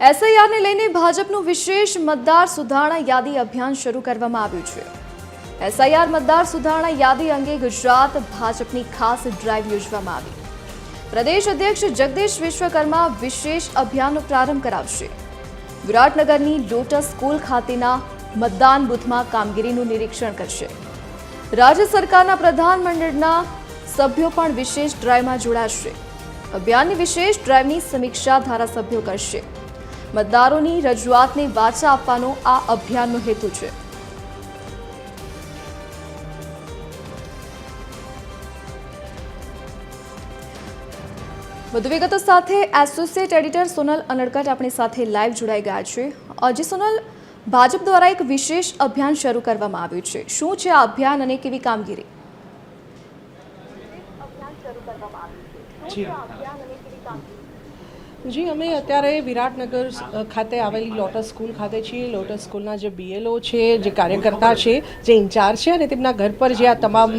એસઆઈઆરને લઈને ભાજપનું વિશેષ મતદાર સુધારણા યાદી અભિયાન શરૂ કરવામાં આવ્યું છે। એસઆઈઆર મતદાર સુધારણા યાદી અંગે ગુજરાત ભાજપની ખાસ ડ્રાઈવ યોજવામાં આવી। પ્રદેશ અધ્યક્ષ જગદીશ વિશ્વકર્મા વિશેષ અભિયાનનો પ્રારંભ કરાવશે। વિરાટનગરની લોટસ સ્કૂલ ખાતેના મતદાન બૂથમાં કામગીરીનું નિરીક્ષણ કરશે। રાજ્ય સરકારના પ્રધાનમંડળના સભ્યો પણ વિશેષ ડ્રાઈવમાં જોડાશે। અભિયાનની વિશેષ ડ્રાઈવની સમીક્ષા ધારાસભ્યો કરશે। મતદારોની રજૂઆતને વાચા આપવાનો આ અભિયાનનો હેતુ છે। વધુ વિગતો સાથે એસોસિએટ એડિટર સોનલ અનડકટ આપણી સાથે લાઈવ જોડાઈ ગયા છે। અજી સોનલ, ભાજપ દ્વારા એક વિશેષ અભિયાન શરૂ કરવામાં આવ્યું છે। શું છે આ અભિયાન અને કેવી કામગીરી? જી, અમે અત્યારે વિરાટનગર ખાતે આવેલી લોટસ સ્કૂલ ખાતે છીએ। લોટસ સ્કૂલના જે બીએલઓ છે, જે કાર્યકર્તા છે, જે ઇન્ચાર્જ છે અને તેમના ઘર પર જે આ તમામ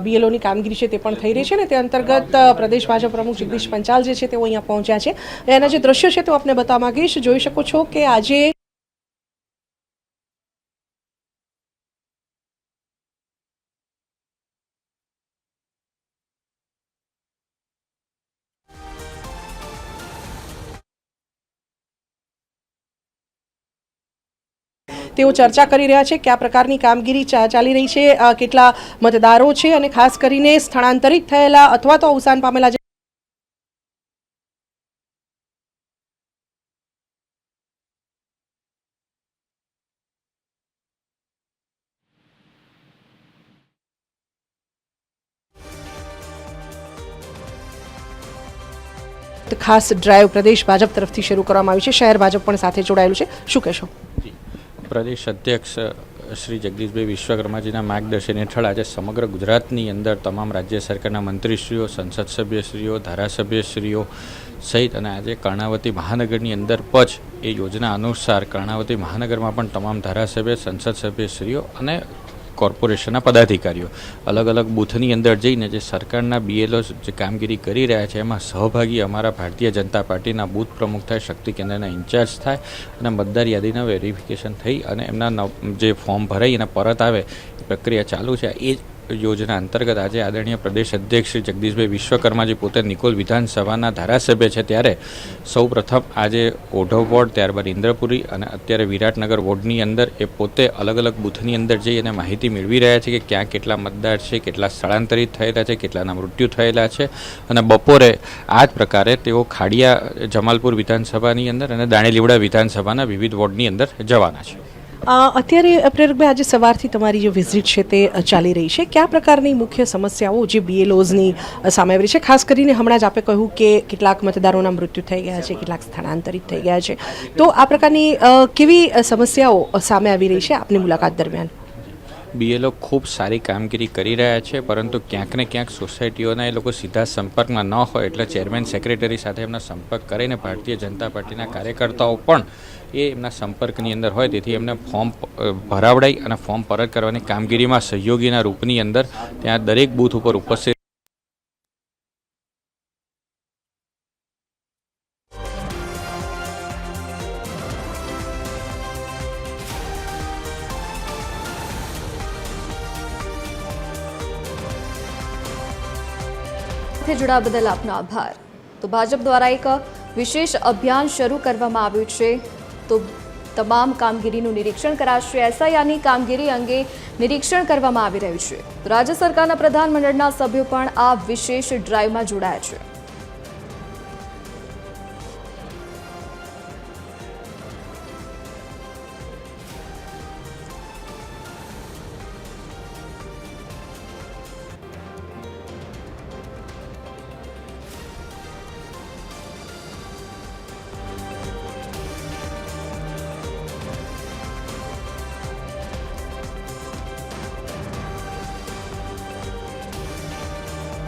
બીએલઓની કામગીરી છે તે પણ થઈ રહી છે ને તે અંતર્ગત પ્રદેશ ભાજપ પ્રમુખ જગદીશ પંચાલ જે છે તેઓ અહીંયા પહોંચ્યા છે। એના જે દ્રશ્યો છે તે આપને બતાવવા માંગીશ। જોઈ શકો છો કે આજે તેઓ ચર્ચા કરી રહ્યા છે કયા પ્રકારની કામગીરી ચાલી રહી છે, કેટલા મતદારો છે અને ખાસ કરીને સ્થળાંતરિત થયેલા અથવા તો અવસાન પામેલા ખાસ ડ્રાઈવ પ્રદેશ ભાજપ તરફથી શરૂ કરવામાં આવી છે। શહેર ભાજપ પણ સાથે જોડાયેલું છે। શું કહેશો? પ્રદેશ અધ્યક્ષ શ્રી જગદીશભાઈ વિશ્વકર્માજીના માર્ગદર્શન હેઠળ આજે સમગ્ર ગુજરાતની અંદર તમામ રાજ્ય સરકારના મંત્રીશ્રીઓ, સંસદ સભ્યશ્રીઓ, ધારાસભ્યશ્રીઓ સહિત અને આજે કર્ણાવતી મહાનગરની અંદર પણ એ યોજના અનુસાર કર્ણાવતી મહાનગરમાં પણ તમામ ધારાસભ્ય, સંસદ સભ્યશ્રીઓ અને કોર્પોરેશનના પદાધિકારીઓ અલગ અલગ બૂથની અંદર જઈને જે સરકારના બીએલઓ જે કામગીરી કરી રહ્યા છે એમાં સહભાગી અમારા ભારતીય જનતા પાર્ટીના બૂથ પ્રમુખ થાય, શક્તિ કેન્દ્રના ઇન્ચાર્જ થાય અને મતદાર યાદીના વેરિફિકેશન થઈ અને એમના જે ફોર્મ ભરાઈ અને પરત આવે એ પ્રક્રિયા ચાલુ છે। એ યોજના અંતર્ગત આજે આદરણીય પ્રદેશ અધ્યક્ષ શ્રી જગદીશભાઈ વિશ્વકર્માજી પોતે નિકોલ વિધાનસભાના ધારાસભ્ય છે ત્યારે સૌ પ્રથમ આજે ઓઢવ વોર્ડ, ત્યારબાદ ઇન્દ્રપુરી અને અત્યારે વિરાટનગર વોર્ડની અંદર એ પોતે અલગ અલગ બૂથની અંદર જઈ અને માહિતી મેળવી રહ્યા છે કે ક્યાં કેટલા મતદાર છે, કેટલા સ્થળાંતરિત થયેલા છે, કેટલાના મૃત્યુ થયેલા છે અને બપોરે આ જ પ્રકારે તેઓ ખાડિયા જમાલપુર વિધાનસભાની અંદર અને દાણીલીવડા વિધાનસભાના વિવિધ વોર્ડની અંદર જવાના છે। અત્યારે પ્રેરકભાઈ, આજે સવારથી તમારી જે વિઝિટ છે તે ચાલી રહી છે। કયા પ્રકારની મુખ્ય સમસ્યાઓ જે બીએલઓઝની સામે આવી રહી છે? ખાસ કરીને હમણાં જ આપે કહ્યું કે કેટલાક મતદારોના મૃત્યુ થઈ ગયા છે, કેટલાક સ્થળાંતરિત થઈ ગયા છે, તો આ પ્રકારની કેવી સમસ્યાઓ સામે આવી રહી છે આપની મુલાકાત દરમિયાન? બીએલઓ ખૂબ સારી કામગીરી કરી રહ્યા છે, પરંતુ ક્યાંક ને ક્યાંક સોસાયટીઓના એ લોકો સીધા સંપર્કમાં ન હોય એટલે ચેરમેન, સેક્રેટરી સાથે એમના સંપર્ક કરીને ભારતીય જનતા પાર્ટીના કાર્યકર્તાઓ પણ એ એમના સંપર્કની અંદર હોય, તેથી એમને ફોર્મ ભરાવડાઈ અને ફોર્મ પરત કરવાની કામગીરીમાં સહયોગીના રૂપની અંદર ત્યાં દરેક બૂથ ઉપર ઉપસ્થિત જોડાવા બદલ આપનો આભાર। તો ભાજપ દ્વારા એક વિશેષ અભિયાન શરૂ કરવામાં આવ્યું છે, તો તમામ કામગીરીનું નિરીક્ષણ કરાશે। એસઆઈઆરની કામગીરી અંગે નિરીક્ષણ કરવામાં આવી રહ્યું છે। રાજ્ય સરકારના પ્રધાનમંડળના સભ્યો પણ આ વિશેષ ડ્રાઈવમાં જોડાયા છે।